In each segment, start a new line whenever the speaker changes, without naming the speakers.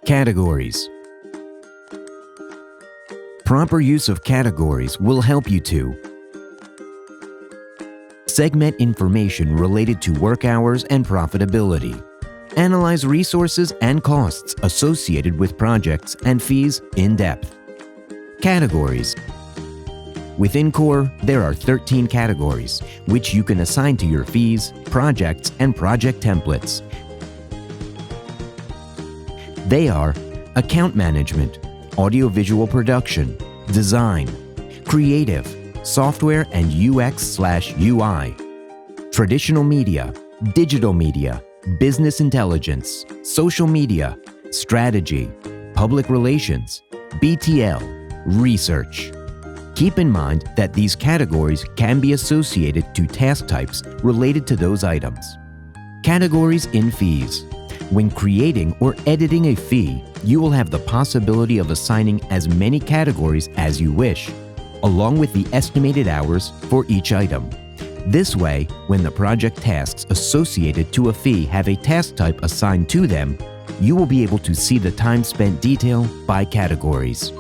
Categories. Proper use of categories will help you to segment information related to work hours and profitability. Analyze resources and costs associated with projects and fees in depth. Categories. Within COR, there are 13 categories, which you can assign to your fees, projects, and project templates. They are account management, audiovisual production, design, creative, software and UX/UI, traditional media, digital media, business intelligence, social media, strategy, public relations, BTL, research. Keep in mind that these categories can be associated to task types related to those items. Categories in fees. When creating or editing a fee, you will have the possibility of assigning as many categories as you wish, along with the estimated hours for each item. This way, when the project tasks associated to a fee have a task type assigned to them, you will be able to see the time spent detail by categories.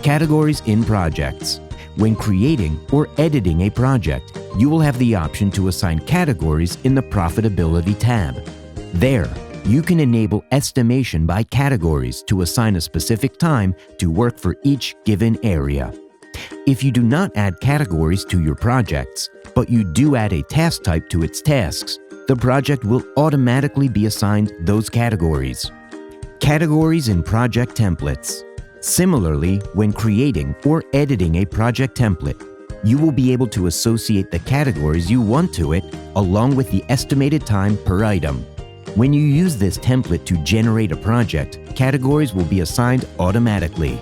Categories in projects. When creating or editing a project, you will have the option to assign categories in the Profitability tab. There, you can enable estimation by categories to assign a specific time to work for each given area. If you do not add categories to your projects, but you do add a task type to its tasks, the project will automatically be assigned those categories. Categories in project templates. Similarly, when creating or editing a project template, you will be able to associate the categories you want to it along with the estimated time per item. When you use this template to generate a project, categories will be assigned automatically.